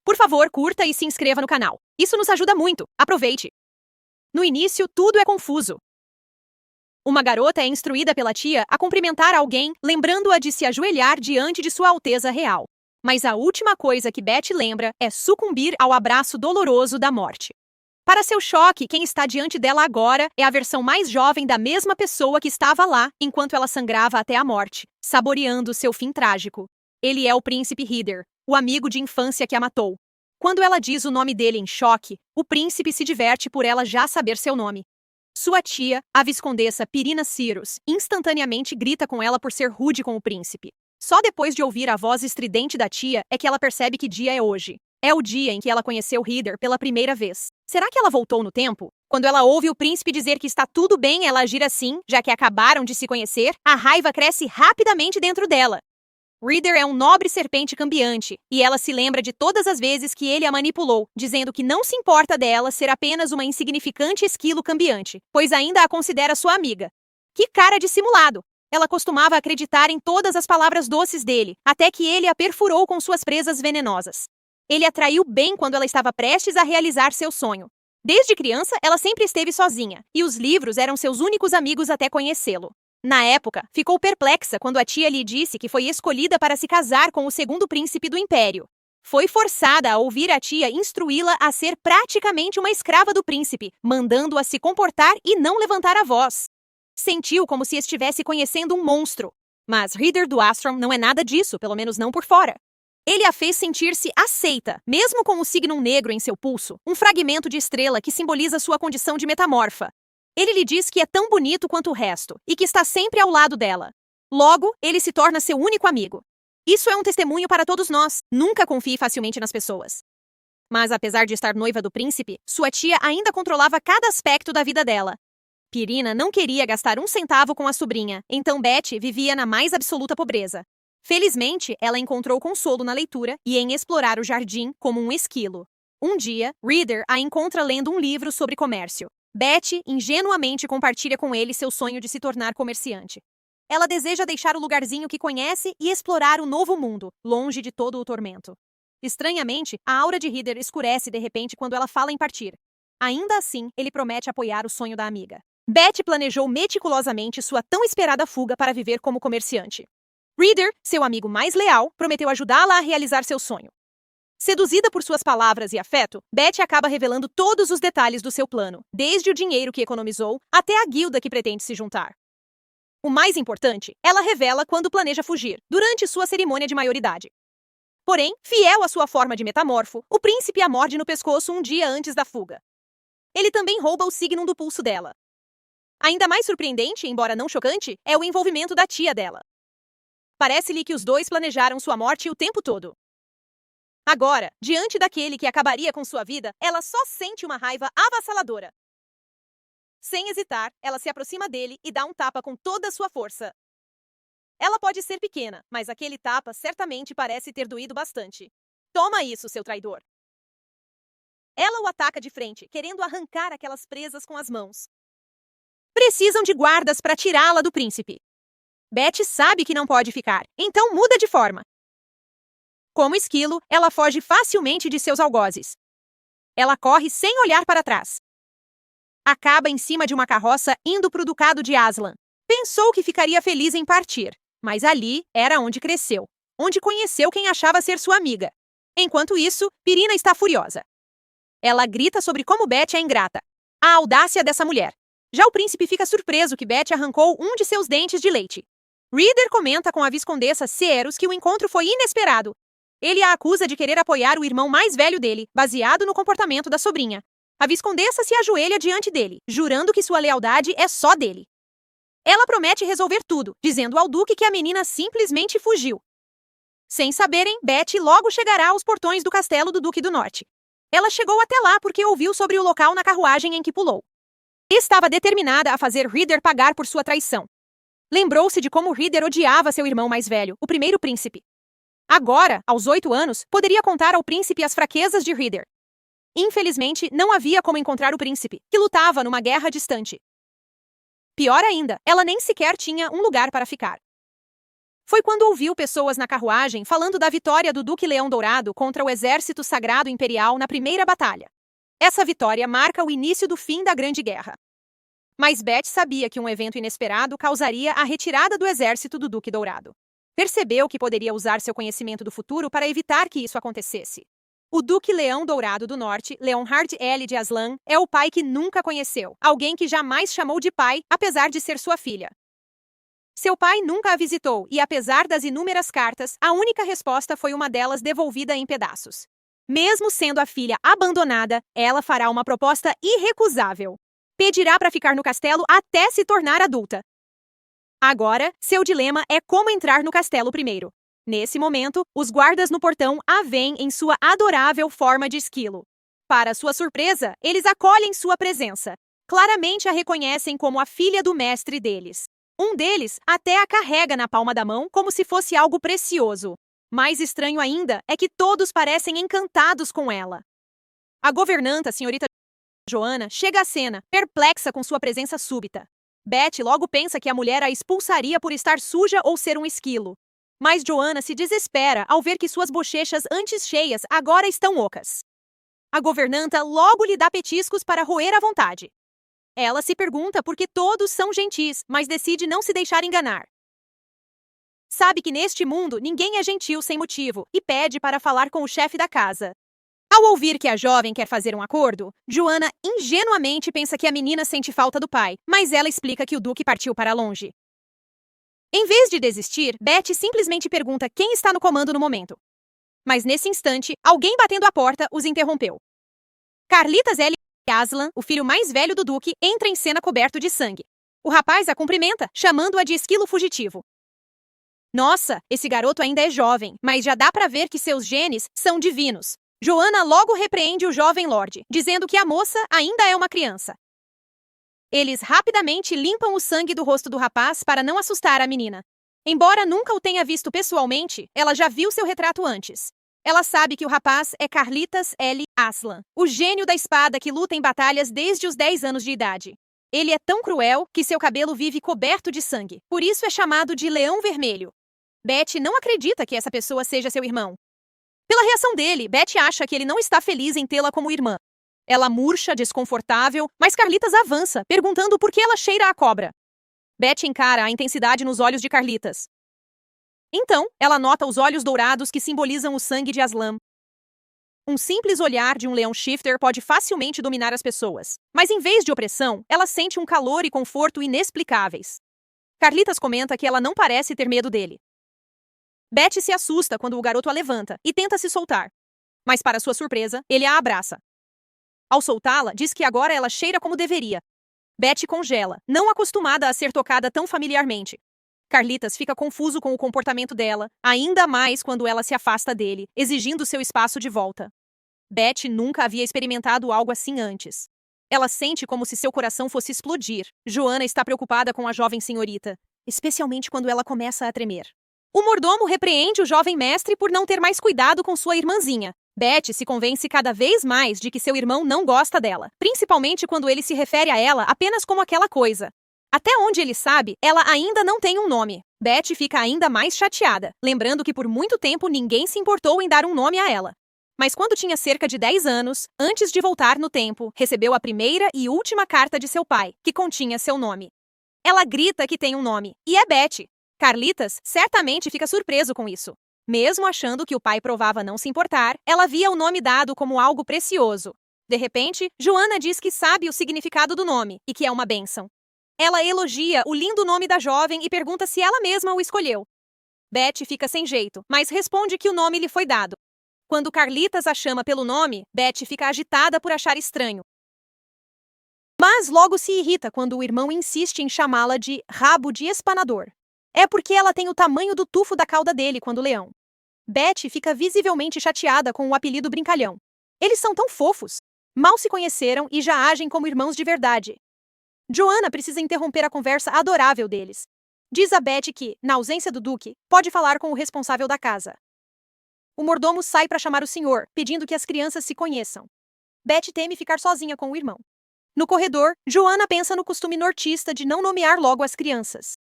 Por favor, curta e se inscreva no canal. Isso nos ajuda muito. Aproveite! No início, tudo é confuso. Uma garota é instruída pela tia a cumprimentar alguém, lembrando-a de se ajoelhar diante de Sua Alteza Real. Mas a última coisa que Betty lembra é sucumbir ao abraço doloroso da morte. Para seu choque, quem está diante dela agora é a versão mais jovem da mesma pessoa que estava lá enquanto ela sangrava até a morte, saboreando seu fim trágico. Ele é o príncipe Reader, o amigo de infância que a matou. Quando ela diz o nome dele em choque, o príncipe se diverte por ela já saber seu nome. Sua tia, a viscondessa Pirina Cyrus, instantaneamente grita com ela por ser rude com o príncipe. Só depois de ouvir a voz estridente da tia é que ela percebe que dia é hoje. É o dia em que ela conheceu Reader pela primeira vez. Será que ela voltou no tempo? Quando ela ouve o príncipe dizer que está tudo bem ela agir assim, já que acabaram de se conhecer, a raiva cresce rapidamente dentro dela. Reader é um nobre serpente cambiante, e ela se lembra de todas as vezes que ele a manipulou, dizendo que não se importa dela ser apenas uma insignificante esquilo cambiante, pois ainda a considera sua amiga. Que cara de simulado! Ela costumava acreditar em todas as palavras doces dele, até que ele a perfurou com suas presas venenosas. Ele a traiu bem quando ela estava prestes a realizar seu sonho. Desde criança, ela sempre esteve sozinha, e os livros eram seus únicos amigos até conhecê-lo. Na época, ficou perplexa quando a tia lhe disse que foi escolhida para se casar com o segundo príncipe do império. Foi forçada a ouvir a tia instruí-la a ser praticamente uma escrava do príncipe, mandando-a se comportar e não levantar a voz. Sentiu como se estivesse conhecendo um monstro. Mas Reader do Astron não é nada disso, pelo menos não por fora. Ele a fez sentir-se aceita, mesmo com o signo negro em seu pulso, um fragmento de estrela que simboliza sua condição de metamorfa. Ele lhe diz que é tão bonito quanto o resto e que está sempre ao lado dela. Logo, ele se torna seu único amigo. Isso é um testemunho para todos nós. Nunca confie facilmente nas pessoas. Mas apesar de estar noiva do príncipe, sua tia ainda controlava cada aspecto da vida dela. Pirina não queria gastar um centavo com a sobrinha, então Betty vivia na mais absoluta pobreza. Felizmente, ela encontrou consolo na leitura e em explorar o jardim como um esquilo. Um dia, Reader a encontra lendo um livro sobre comércio. Betty ingenuamente compartilha com ele seu sonho de se tornar comerciante. Ela deseja deixar o lugarzinho que conhece e explorar o novo mundo, longe de todo o tormento. Estranhamente, a aura de Reader escurece de repente quando ela fala em partir. Ainda assim, ele promete apoiar o sonho da amiga. Betty planejou meticulosamente sua tão esperada fuga para viver como comerciante. Reader, seu amigo mais leal, prometeu ajudá-la a realizar seu sonho. Seduzida por suas palavras e afeto, Betty acaba revelando todos os detalhes do seu plano, desde o dinheiro que economizou até a guilda que pretende se juntar. O mais importante, ela revela quando planeja fugir, durante sua cerimônia de maioridade. Porém, fiel à sua forma de metamorfo, o príncipe a morde no pescoço um dia antes da fuga. Ele também rouba o signo do pulso dela. Ainda mais surpreendente, embora não chocante, é o envolvimento da tia dela. Parece-lhe que os dois planejaram sua morte o tempo todo. Agora, diante daquele que acabaria com sua vida, ela só sente uma raiva avassaladora. Sem hesitar, ela se aproxima dele e dá um tapa com toda a sua força. Ela pode ser pequena, mas aquele tapa certamente parece ter doído bastante. Toma isso, seu traidor! Ela o ataca de frente, querendo arrancar aquelas presas com as mãos. Precisam de guardas para tirá-la do príncipe. Betty sabe que não pode ficar, então muda de forma. Como esquilo, ela foge facilmente de seus algozes. Ela corre sem olhar para trás. Acaba em cima de uma carroça indo para o ducado de Aslan. Pensou que ficaria feliz em partir, mas ali era onde cresceu, onde conheceu quem achava ser sua amiga. Enquanto isso, Pirina está furiosa. Ela grita sobre como Betty é ingrata. A audácia dessa mulher. Já o príncipe fica surpreso que Betty arrancou um de seus dentes de leite. Reader comenta com a viscondessa Cyrus que o encontro foi inesperado. Ele a acusa de querer apoiar o irmão mais velho dele, baseado no comportamento da sobrinha. A viscondessa se ajoelha diante dele, jurando que sua lealdade é só dele. Ela promete resolver tudo, dizendo ao duque que a menina simplesmente fugiu. Sem saberem, Betty logo chegará aos portões do castelo do Duque do Norte. Ela chegou até lá porque ouviu sobre o local na carruagem em que pulou. Estava determinada a fazer Reader pagar por sua traição. Lembrou-se de como Reader odiava seu irmão mais velho, o primeiro príncipe. Agora, aos 8 anos, poderia contar ao príncipe as fraquezas de Reader. Infelizmente, não havia como encontrar o príncipe, que lutava numa guerra distante. Pior ainda, ela nem sequer tinha um lugar para ficar. Foi quando ouviu pessoas na carruagem falando da vitória do Duque Leão Dourado contra o Exército Sagrado Imperial na primeira batalha. Essa vitória marca o início do fim da Grande Guerra. Mas Beth sabia que um evento inesperado causaria a retirada do exército do Duque Dourado. Percebeu que poderia usar seu conhecimento do futuro para evitar que isso acontecesse. O Duque Leão Dourado do Norte, Leonhard L. de Aslan, é o pai que nunca conheceu, alguém que jamais chamou de pai, apesar de ser sua filha. Seu pai nunca a visitou e, apesar das inúmeras cartas, a única resposta foi uma delas devolvida em pedaços. Mesmo sendo a filha abandonada, ela fará uma proposta irrecusável. Pedirá para ficar no castelo até se tornar adulta. Agora, seu dilema é como entrar no castelo primeiro. Nesse momento, os guardas no portão a veem em sua adorável forma de esquilo. Para sua surpresa, eles acolhem sua presença. Claramente a reconhecem como a filha do mestre deles. Um deles até a carrega na palma da mão como se fosse algo precioso. Mais estranho ainda é que todos parecem encantados com ela. A governanta, a senhorita Joanna, chega à cena, perplexa com sua presença súbita. Beth logo pensa que a mulher a expulsaria por estar suja ou ser um esquilo. Mas Joanna se desespera ao ver que suas bochechas antes cheias agora estão ocas. A governanta logo lhe dá petiscos para roer à vontade. Ela se pergunta por que todos são gentis, mas decide não se deixar enganar. Sabe que neste mundo ninguém é gentil sem motivo e pede para falar com o chefe da casa. Ao ouvir que a jovem quer fazer um acordo, Joanna ingenuamente pensa que a menina sente falta do pai, mas ela explica que o duque partiu para longe. Em vez de desistir, Beth simplesmente pergunta quem está no comando no momento. Mas nesse instante, alguém batendo à porta os interrompeu. Carlitas L. Aslan, o filho mais velho do duque, entra em cena coberto de sangue. O rapaz a cumprimenta, chamando-a de esquilo fugitivo. Nossa, esse garoto ainda é jovem, mas já dá para ver que seus genes são divinos. Joanna logo repreende o jovem lorde, dizendo que a moça ainda é uma criança. Eles rapidamente limpam o sangue do rosto do rapaz para não assustar a menina. Embora nunca o tenha visto pessoalmente, ela já viu seu retrato antes. Ela sabe que o rapaz é Carlitas L. Aslan, o gênio da espada que luta em batalhas desde os 10 anos de idade. Ele é tão cruel que seu cabelo vive coberto de sangue, por isso é chamado de Leão Vermelho. Beth não acredita que essa pessoa seja seu irmão. Pela reação dele, Beth acha que ele não está feliz em tê-la como irmã. Ela murcha, desconfortável, mas Carlitas avança, perguntando por que ela cheira a cobra. Beth encara a intensidade nos olhos de Carlitas. Então, ela nota os olhos dourados que simbolizam o sangue de Aslan. Um simples olhar de um leão shifter pode facilmente dominar as pessoas, mas em vez de opressão, ela sente um calor e conforto inexplicáveis. Carlitas comenta que ela não parece ter medo dele. Beth se assusta quando o garoto a levanta e tenta se soltar. Mas, para sua surpresa, ele a abraça. Ao soltá-la, diz que agora ela cheira como deveria. Beth congela, não acostumada a ser tocada tão familiarmente. Carlitas fica confuso com o comportamento dela, ainda mais quando ela se afasta dele, exigindo seu espaço de volta. Beth nunca havia experimentado algo assim antes. Ela sente como se seu coração fosse explodir. Joanna está preocupada com a jovem senhorita, especialmente quando ela começa a tremer. O mordomo repreende o jovem mestre por não ter mais cuidado com sua irmãzinha. Beth se convence cada vez mais de que seu irmão não gosta dela, principalmente quando ele se refere a ela apenas como aquela coisa. Até onde ele sabe, ela ainda não tem um nome. Beth fica ainda mais chateada, lembrando que por muito tempo ninguém se importou em dar um nome a ela. Mas quando tinha cerca de 10 anos, antes de voltar no tempo, recebeu a primeira e última carta de seu pai, que continha seu nome. Ela grita que tem um nome, e é Beth. Carlitas certamente fica surpreso com isso. Mesmo achando que o pai provava não se importar, ela via o nome dado como algo precioso. De repente, Joanna diz que sabe o significado do nome e que é uma bênção. Ela elogia o lindo nome da jovem e pergunta se ela mesma o escolheu. Beth fica sem jeito, mas responde que o nome lhe foi dado. Quando Carlitas a chama pelo nome, Beth fica agitada por achar estranho. Mas logo se irrita quando o irmão insiste em chamá-la de rabo de espanador. É porque ela tem o tamanho do tufo da cauda dele quando leão. Beth fica visivelmente chateada com o apelido brincalhão. Eles são tão fofos. Mal se conheceram e já agem como irmãos de verdade. Joanna precisa interromper a conversa adorável deles. Diz a Beth que, na ausência do duque, pode falar com o responsável da casa. O mordomo sai para chamar o senhor, pedindo que as crianças se conheçam. Beth teme ficar sozinha com o irmão. No corredor, Joanna pensa no costume nortista de não nomear logo as crianças.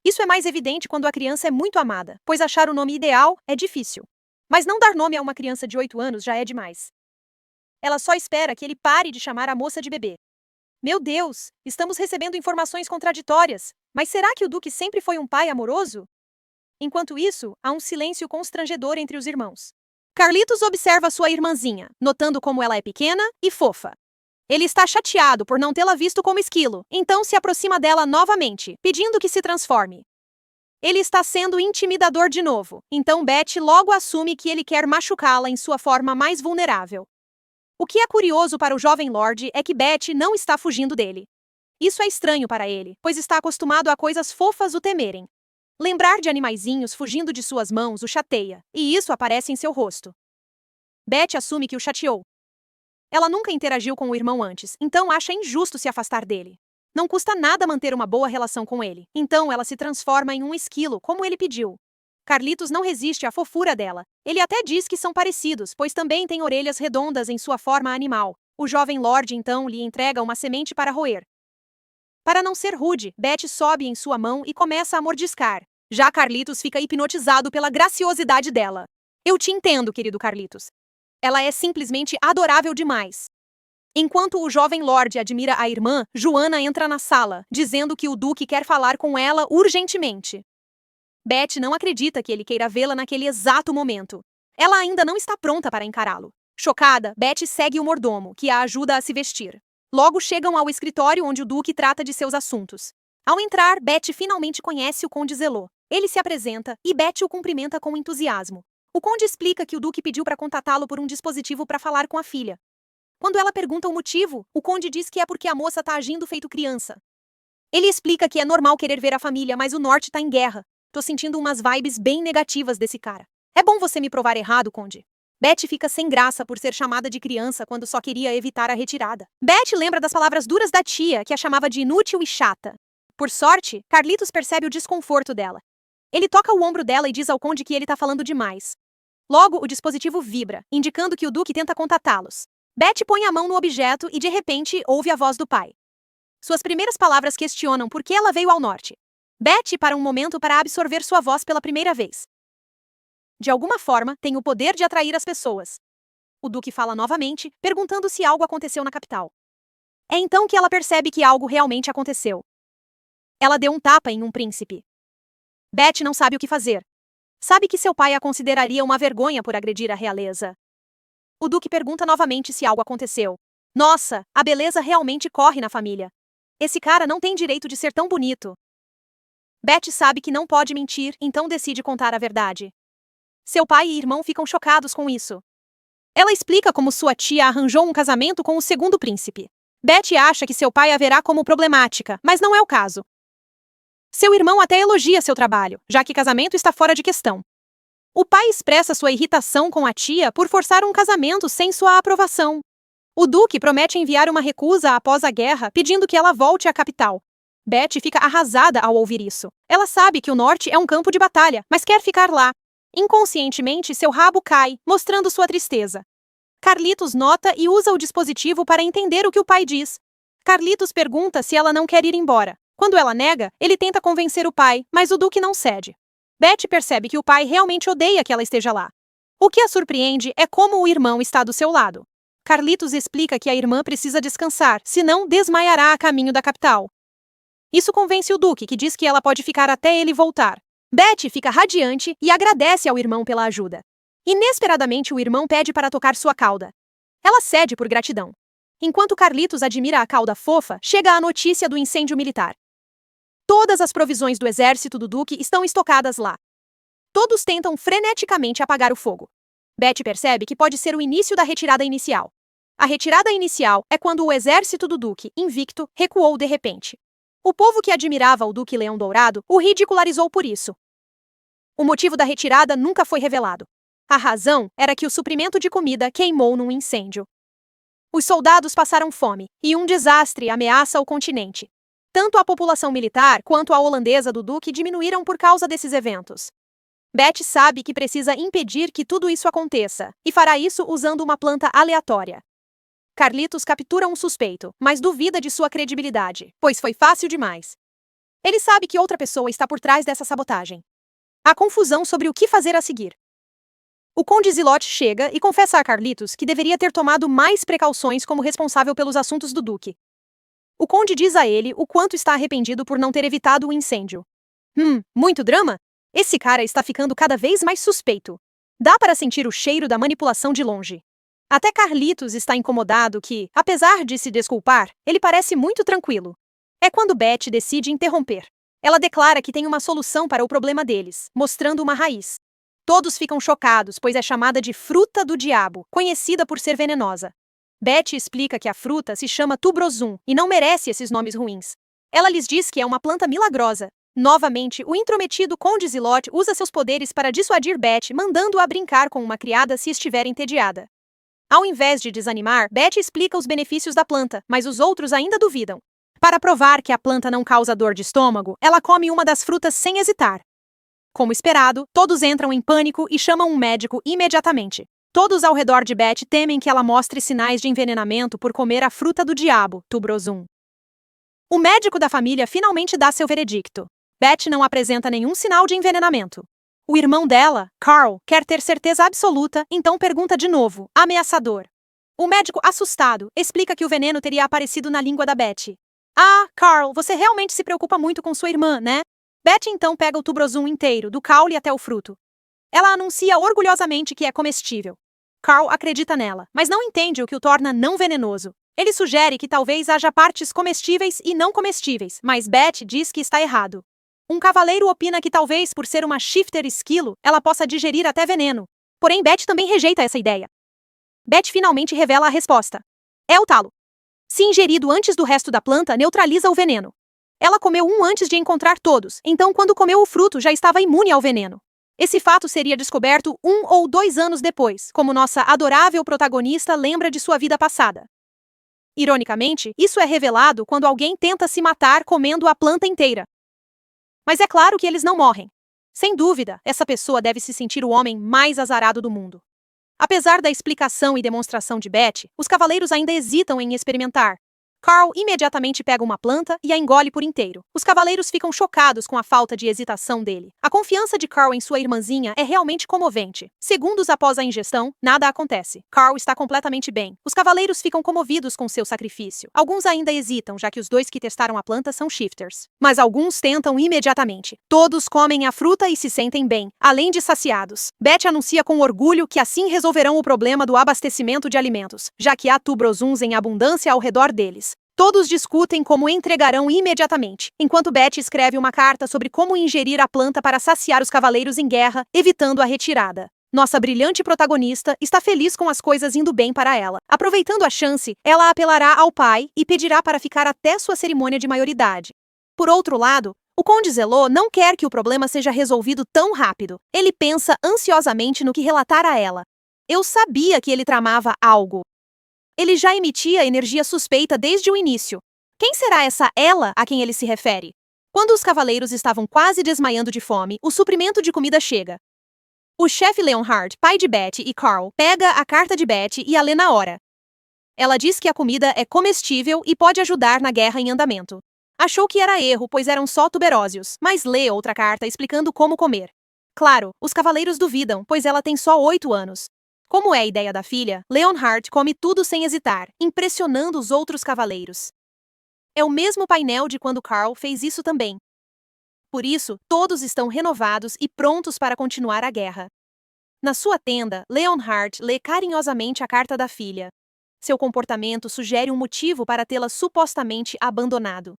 Isso é mais evidente quando a criança é muito amada, pois achar o nome ideal é difícil. Mas não dar nome a uma criança de 8 anos já é demais. Ela só espera que ele pare de chamar a moça de bebê. Meu Deus, estamos recebendo informações contraditórias. Mas será que o Duque sempre foi um pai amoroso? Enquanto isso, há um silêncio constrangedor entre os irmãos. Carlitos observa sua irmãzinha, notando como ela é pequena e fofa. Ele está chateado por não tê-la visto como esquilo, então se aproxima dela novamente, pedindo que se transforme. Ele está sendo intimidador de novo, então Beth logo assume que ele quer machucá-la em sua forma mais vulnerável. O que é curioso para o jovem Lorde é que Beth não está fugindo dele. Isso é estranho para ele, pois está acostumado a coisas fofas o temerem. Lembrar de animaizinhos fugindo de suas mãos o chateia, e isso aparece em seu rosto. Beth assume que o chateou. Ela nunca interagiu com o irmão antes, então acha injusto se afastar dele. Não custa nada manter uma boa relação com ele, então ela se transforma em um esquilo, como ele pediu. Carlitos não resiste à fofura dela. Ele até diz que são parecidos, pois também tem orelhas redondas em sua forma animal. O jovem Lorde então lhe entrega uma semente para roer. Para não ser rude, Beth sobe em sua mão e começa a mordiscar. Já Carlitos fica hipnotizado pela graciosidade dela. Eu te entendo, querido Carlitos. Ela é simplesmente adorável demais. Enquanto o jovem Lorde admira a irmã, Joana entra na sala, dizendo que o Duque quer falar com ela urgentemente. Beth não acredita que ele queira vê-la naquele exato momento. Ela ainda não está pronta para encará-lo. Chocada, Beth segue o mordomo, que a ajuda a se vestir. Logo chegam ao escritório onde o Duque trata de seus assuntos. Ao entrar, Beth finalmente conhece o Conde Zelot. Ele se apresenta e Beth o cumprimenta com entusiasmo. O Conde explica que o Duque pediu para contatá-lo por um dispositivo para falar com a filha. Quando ela pergunta o motivo, o Conde diz que é porque a moça tá agindo feito criança. Ele explica que é normal querer ver a família, mas o norte tá em guerra. Tô sentindo umas vibes bem negativas desse cara. É bom você me provar errado, Conde. Beth fica sem graça por ser chamada de criança quando só queria evitar a retirada. Beth lembra das palavras duras da tia, que a chamava de inútil e chata. Por sorte, Carlitos percebe o desconforto dela. Ele toca o ombro dela e diz ao Conde que ele tá falando demais. Logo, o dispositivo vibra, indicando que o Duque tenta contatá-los. Beth põe a mão no objeto e, de repente, ouve a voz do pai. Suas primeiras palavras questionam por que ela veio ao norte. Beth para um momento para absorver sua voz pela primeira vez. De alguma forma, tem o poder de atrair as pessoas. O Duque fala novamente, perguntando se algo aconteceu na capital. É então que ela percebe que algo realmente aconteceu. Ela deu um tapa em um príncipe. Beth não sabe o que fazer. Sabe que seu pai a consideraria uma vergonha por agredir a realeza. O Duque pergunta novamente se algo aconteceu. Nossa, a beleza realmente corre na família. Esse cara não tem direito de ser tão bonito. Beth sabe que não pode mentir, então decide contar a verdade. Seu pai e irmão ficam chocados com isso. Ela explica como sua tia arranjou um casamento com o segundo príncipe. Beth acha que seu pai a verá como problemática, mas não é o caso. Seu irmão até elogia seu trabalho, já que casamento está fora de questão. O pai expressa sua irritação com a tia por forçar um casamento sem sua aprovação. O Duque promete enviar uma recusa após a guerra, pedindo que ela volte à capital. Beth fica arrasada ao ouvir isso. Ela sabe que o norte é um campo de batalha, mas quer ficar lá. Inconscientemente, seu rabo cai, mostrando sua tristeza. Carlitos nota e usa o dispositivo para entender o que o pai diz. Carlitos pergunta se ela não quer ir embora. Quando ela nega, ele tenta convencer o pai, mas o Duque não cede. Beth percebe que o pai realmente odeia que ela esteja lá. O que a surpreende é como o irmão está do seu lado. Carlitos explica que a irmã precisa descansar, senão desmaiará a caminho da capital. Isso convence o Duque, que diz que ela pode ficar até ele voltar. Beth fica radiante e agradece ao irmão pela ajuda. Inesperadamente, o irmão pede para tocar sua cauda. Ela cede por gratidão. Enquanto Carlitos admira a cauda fofa, chega a notícia do incêndio militar. Todas as provisões do exército do Duque estão estocadas lá. Todos tentam freneticamente apagar o fogo. Beth percebe que pode ser o início da retirada inicial. A retirada inicial é quando o exército do Duque, invicto, recuou de repente. O povo que admirava o Duque Leão Dourado o ridicularizou por isso. O motivo da retirada nunca foi revelado. A razão era que o suprimento de comida queimou num incêndio. Os soldados passaram fome, e um desastre ameaça o continente. Tanto a população militar quanto a holandesa do Duque diminuíram por causa desses eventos. Beth sabe que precisa impedir que tudo isso aconteça, e fará isso usando uma planta aleatória. Carlitos captura um suspeito, mas duvida de sua credibilidade, pois foi fácil demais. Ele sabe que outra pessoa está por trás dessa sabotagem. Há confusão sobre o que fazer a seguir. O Conde Zilot chega e confessa a Carlitos que deveria ter tomado mais precauções como responsável pelos assuntos do Duque. O Conde diz a ele o quanto está arrependido por não ter evitado o incêndio. Muito drama? Esse cara está ficando cada vez mais suspeito. Dá para sentir o cheiro da manipulação de longe. Até Carlitos está incomodado que, apesar de se desculpar, ele parece muito tranquilo. É quando Beth decide interromper. Ela declara que tem uma solução para o problema deles, mostrando uma raiz. Todos ficam chocados, pois é chamada de fruta do diabo, conhecida por ser venenosa. Beth explica que a fruta se chama tubrosum e não merece esses nomes ruins. Ela lhes diz que é uma planta milagrosa. Novamente, o intrometido Conde Zilot usa seus poderes para dissuadir Beth, mandando-a brincar com uma criada se estiver entediada. Ao invés de desanimar, Beth explica os benefícios da planta, mas os outros ainda duvidam. Para provar que a planta não causa dor de estômago, ela come uma das frutas sem hesitar. Como esperado, todos entram em pânico e chamam um médico imediatamente. Todos ao redor de Beth temem que ela mostre sinais de envenenamento por comer a fruta do diabo, tubrosum. O médico da família finalmente dá seu veredicto. Beth não apresenta nenhum sinal de envenenamento. O irmão dela, Carl, quer ter certeza absoluta, então pergunta de novo, ameaçador. O médico, assustado, explica que o veneno teria aparecido na língua da Beth. Ah, Carl, você realmente se preocupa muito com sua irmã, né? Beth então pega o tubrosum inteiro, do caule até o fruto. Ela anuncia orgulhosamente que é comestível. Carl acredita nela, mas não entende o que o torna não venenoso. Ele sugere que talvez haja partes comestíveis e não comestíveis, mas Beth diz que está errado. Um cavaleiro opina que talvez, por ser uma shifter esquilo, ela possa digerir até veneno. Porém, Beth também rejeita essa ideia. Beth finalmente revela a resposta. É o talo. Se ingerido antes do resto da planta, neutraliza o veneno. Ela comeu um antes de encontrar todos, então quando comeu o fruto já estava imune ao veneno. Esse fato seria descoberto 1 ou 2 anos depois, como nossa adorável protagonista lembra de sua vida passada. Ironicamente, isso é revelado quando alguém tenta se matar comendo a planta inteira. Mas é claro que eles não morrem. Sem dúvida, essa pessoa deve se sentir o homem mais azarado do mundo. Apesar da explicação e demonstração de Beth, os cavaleiros ainda hesitam em experimentar. Carl imediatamente pega uma planta e a engole por inteiro. Os cavaleiros ficam chocados com a falta de hesitação dele. A confiança de Carl em sua irmãzinha é realmente comovente. Segundos após a ingestão, nada acontece. Carl está completamente bem. Os cavaleiros ficam comovidos com seu sacrifício. Alguns ainda hesitam, já que os 2 que testaram a planta são shifters. Mas alguns tentam imediatamente. Todos comem a fruta e se sentem bem, além de saciados. Beth anuncia com orgulho que assim resolverão o problema do abastecimento de alimentos, já que há tubrosuns em abundância ao redor deles. Todos discutem como entregarão imediatamente, enquanto Beth escreve uma carta sobre como ingerir a planta para saciar os cavaleiros em guerra, evitando a retirada. Nossa brilhante protagonista está feliz com as coisas indo bem para ela. Aproveitando a chance, ela apelará ao pai e pedirá para ficar até sua cerimônia de maioridade. Por outro lado, o Conde Zelot não quer que o problema seja resolvido tão rápido. Ele pensa ansiosamente no que relatar a ela. Eu sabia que ele tramava algo. Ele já emitia energia suspeita desde o início. Quem será essa ela a quem ele se refere? Quando os cavaleiros estavam quase desmaiando de fome, o suprimento de comida chega. O chefe Leonhard, pai de Beth e Carl, pega a carta de Beth e a lê na hora. Ela diz que a comida é comestível e pode ajudar na guerra em andamento. Achou que era erro, pois eram só tuberósios, mas lê outra carta explicando como comer. Claro, os cavaleiros duvidam, pois ela tem só 8 anos. Como é a ideia da filha, Leonhard come tudo sem hesitar, impressionando os outros cavaleiros. É o mesmo painel de quando Carl fez isso também. Por isso, todos estão renovados e prontos para continuar a guerra. Na sua tenda, Leonhard lê carinhosamente a carta da filha. Seu comportamento sugere um motivo para tê-la supostamente abandonado.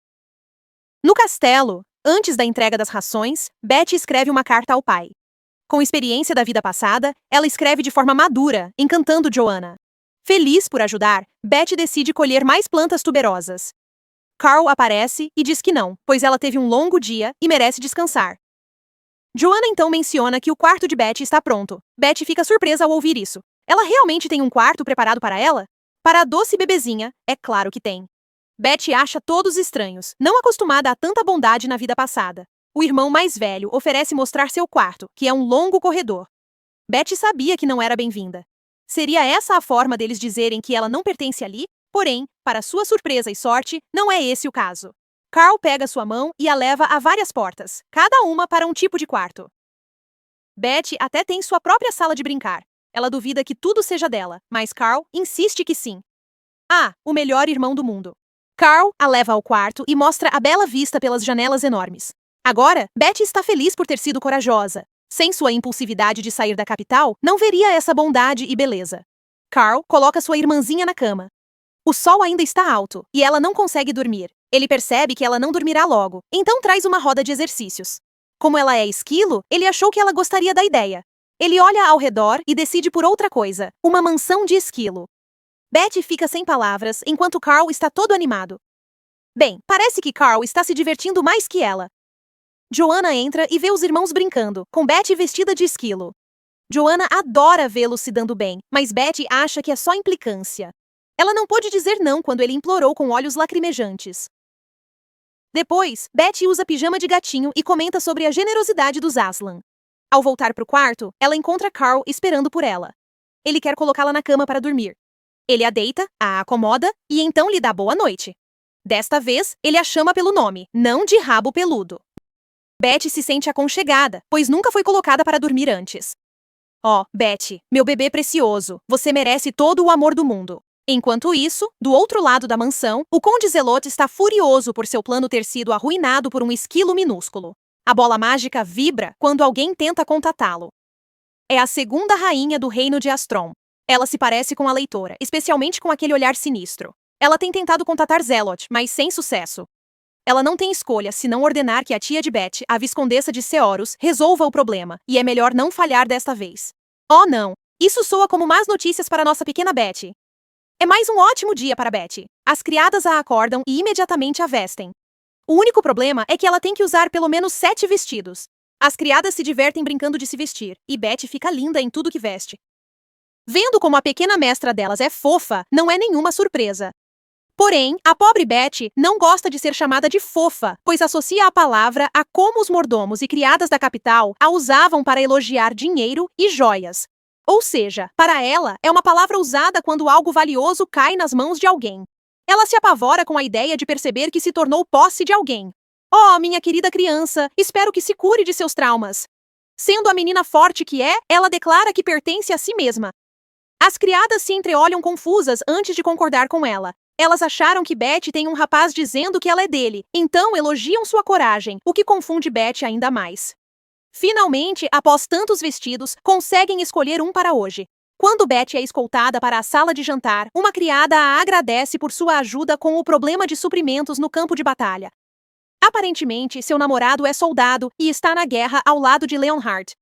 No castelo, antes da entrega das rações, Beth escreve uma carta ao pai. Com experiência da vida passada, ela escreve de forma madura, encantando Joanna. Feliz por ajudar, Beth decide colher mais plantas tuberosas. Carl aparece e diz que não, pois ela teve um longo dia e merece descansar. Joanna então menciona que o quarto de Beth está pronto. Beth fica surpresa ao ouvir isso. Ela realmente tem um quarto preparado para ela? Para a doce bebezinha, é claro que tem. Beth acha todos estranhos, não acostumada a tanta bondade na vida passada. O irmão mais velho oferece mostrar seu quarto, que é um longo corredor. Beth sabia que não era bem-vinda. Seria essa a forma deles dizerem que ela não pertence ali? Porém, para sua surpresa e sorte, não é esse o caso. Carl pega sua mão e a leva a várias portas, cada uma para um tipo de quarto. Betty até tem sua própria sala de brincar. Ela duvida que tudo seja dela, mas Carl insiste que sim. O melhor irmão do mundo. Carl a leva ao quarto e mostra a bela vista pelas janelas enormes. Agora, Betty está feliz por ter sido corajosa. Sem sua impulsividade de sair da capital, não veria essa bondade e beleza. Carl coloca sua irmãzinha na cama. O sol ainda está alto, e ela não consegue dormir. Ele percebe que ela não dormirá logo, então traz uma roda de exercícios. Como ela é esquilo, ele achou que ela gostaria da ideia. Ele olha ao redor e decide por outra coisa, uma mansão de esquilo. Betty fica sem palavras, enquanto Carl está todo animado. Bem, parece que Carl está se divertindo mais que ela. Joanna entra e vê os irmãos brincando, com Betty vestida de esquilo. Joanna adora vê-los se dando bem, mas Betty acha que é só implicância. Ela não pôde dizer não quando ele implorou com olhos lacrimejantes. Depois, Betty usa pijama de gatinho e comenta sobre a generosidade dos Aslan. Ao voltar para o quarto, ela encontra Carl esperando por ela. Ele quer colocá-la na cama para dormir. Ele a deita, a acomoda e então lhe dá boa noite. Desta vez, ele a chama pelo nome, não de rabo peludo. Betty se sente aconchegada, pois nunca foi colocada para dormir antes. Betty, meu bebê precioso, você merece todo o amor do mundo. Enquanto isso, do outro lado da mansão, o Conde Zelote está furioso por seu plano ter sido arruinado por um esquilo minúsculo. A bola mágica vibra quando alguém tenta contatá-lo. É a segunda rainha do reino de Astron. Ela se parece com a leitora, especialmente com aquele olhar sinistro. Ela tem tentado contatar Zelote, mas sem sucesso. Ela não tem escolha senão ordenar que a tia de Betty, a viscondessa de Seorus, resolva o problema, e é melhor não falhar desta vez. Oh não! Isso soa como más notícias para nossa pequena Betty. É mais um ótimo dia para Betty. As criadas a acordam e imediatamente a vestem. O único problema é que ela tem que usar pelo menos 7 vestidos. As criadas se divertem brincando de se vestir, e Betty fica linda em tudo que veste. Vendo como a pequena mestra delas é fofa, não é nenhuma surpresa. Porém, a pobre Betty não gosta de ser chamada de fofa, pois associa a palavra a como os mordomos e criadas da capital a usavam para elogiar dinheiro e joias. Ou seja, para ela, é uma palavra usada quando algo valioso cai nas mãos de alguém. Ela se apavora com a ideia de perceber que se tornou posse de alguém. Oh, minha querida criança, espero que se cure de seus traumas. Sendo a menina forte que é, ela declara que pertence a si mesma. As criadas se entreolham confusas antes de concordar com ela. Elas acharam que Betty tem um rapaz dizendo que ela é dele, então elogiam sua coragem, o que confunde Betty ainda mais. Finalmente, após tantos vestidos, conseguem escolher um para hoje. Quando Betty é escoltada para a sala de jantar, uma criada a agradece por sua ajuda com o problema de suprimentos no campo de batalha. Aparentemente, seu namorado é soldado e está na guerra ao lado de Leonhard.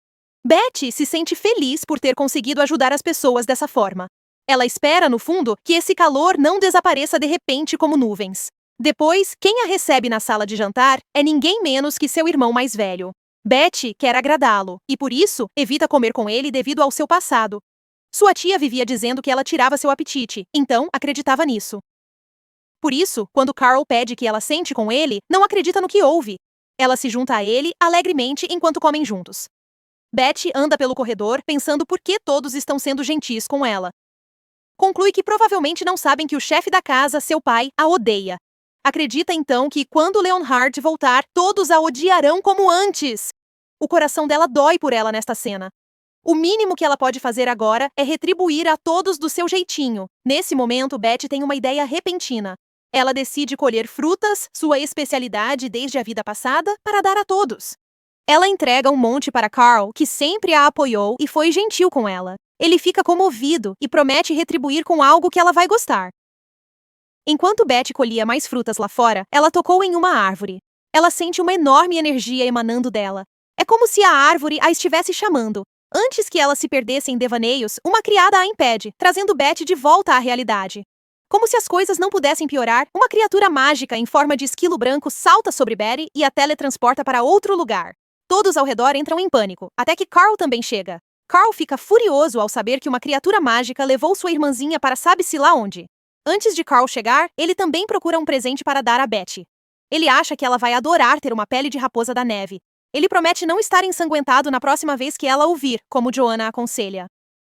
Betty se sente feliz por ter conseguido ajudar as pessoas dessa forma. Ela espera, no fundo, que esse calor não desapareça de repente como nuvens. Depois, quem a recebe na sala de jantar é ninguém menos que seu irmão mais velho. Betty quer agradá-lo, e por isso, evita comer com ele devido ao seu passado. Sua tia vivia dizendo que ela tirava seu apetite, então acreditava nisso. Por isso, quando Carl pede que ela sente com ele, não acredita no que ouve. Ela se junta a ele alegremente enquanto comem juntos. Betty anda pelo corredor pensando por que todos estão sendo gentis com ela. Conclui que provavelmente não sabem que o chefe da casa, seu pai, a odeia. Acredita então que quando Leonhard voltar, todos a odiarão como antes. O coração dela dói por ela nesta cena. O mínimo que ela pode fazer agora é retribuir a todos do seu jeitinho. Nesse momento, Betty tem uma ideia repentina. Ela decide colher frutas, sua especialidade desde a vida passada, para dar a todos. Ela entrega um monte para Carl, que sempre a apoiou e foi gentil com ela. Ele fica comovido e promete retribuir com algo que ela vai gostar. Enquanto Betty colhia mais frutas lá fora, ela tocou em uma árvore. Ela sente uma enorme energia emanando dela. É como se a árvore a estivesse chamando. Antes que ela se perdesse em devaneios, uma criada a impede, trazendo Betty de volta à realidade. Como se as coisas não pudessem piorar, uma criatura mágica em forma de esquilo branco salta sobre Betty e a teletransporta para outro lugar. Todos ao redor entram em pânico, até que Carl também chega. Carl fica furioso ao saber que uma criatura mágica levou sua irmãzinha para sabe-se lá onde. Antes de Carl chegar, ele também procura um presente para dar a Betty. Ele acha que ela vai adorar ter uma pele de raposa da neve. Ele promete não estar ensanguentado na próxima vez que ela ouvir, como Joanna aconselha.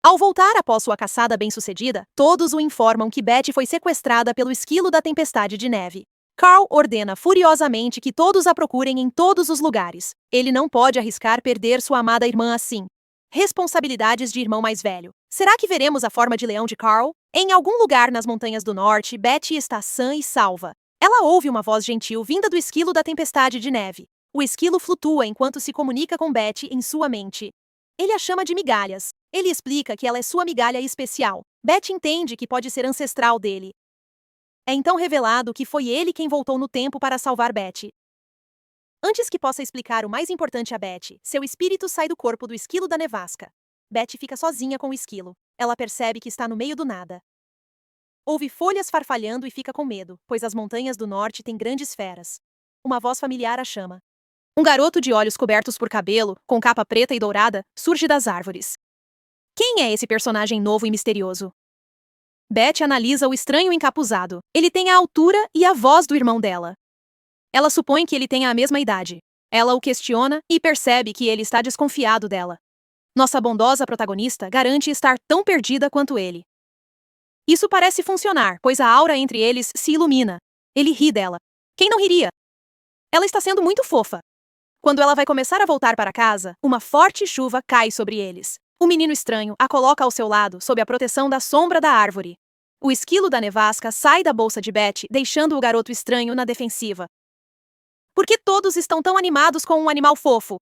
Ao voltar após sua caçada bem-sucedida, todos o informam que Betty foi sequestrada pelo esquilo da tempestade de neve. Carl ordena furiosamente que todos a procurem em todos os lugares. Ele não pode arriscar perder sua amada irmã assim. Responsabilidades de irmão mais velho. Será que veremos a forma de leão de Carl? Em algum lugar nas montanhas do norte, Betty está sã e salva. Ela ouve uma voz gentil vinda do esquilo da tempestade de neve. O esquilo flutua enquanto se comunica com Betty em sua mente. Ele a chama de migalhas. Ele explica que ela é sua migalha especial. Betty entende que pode ser ancestral dele. É então revelado que foi ele quem voltou no tempo para salvar Betty. Antes que possa explicar o mais importante a Betty, seu espírito sai do corpo do esquilo da nevasca. Betty fica sozinha com o esquilo. Ela percebe que está no meio do nada. Ouve folhas farfalhando e fica com medo, pois as montanhas do norte têm grandes feras. Uma voz familiar a chama. Um garoto de olhos cobertos por cabelo, com capa preta e dourada, surge das árvores. Quem é esse personagem novo e misterioso? Betty analisa o estranho encapuzado. Ele tem a altura e a voz do irmão dela. Ela supõe que ele tenha a mesma idade. Ela o questiona e percebe que ele está desconfiado dela. Nossa bondosa protagonista garante estar tão perdida quanto ele. Isso parece funcionar, pois a aura entre eles se ilumina. Ele ri dela. Quem não riria? Ela está sendo muito fofa. Quando ela vai começar a voltar para casa, uma forte chuva cai sobre eles. O menino estranho a coloca ao seu lado, sob a proteção da sombra da árvore. O esquilo da nevasca sai da bolsa de Betty, deixando o garoto estranho na defensiva. Por que todos estão tão animados com um animal fofo?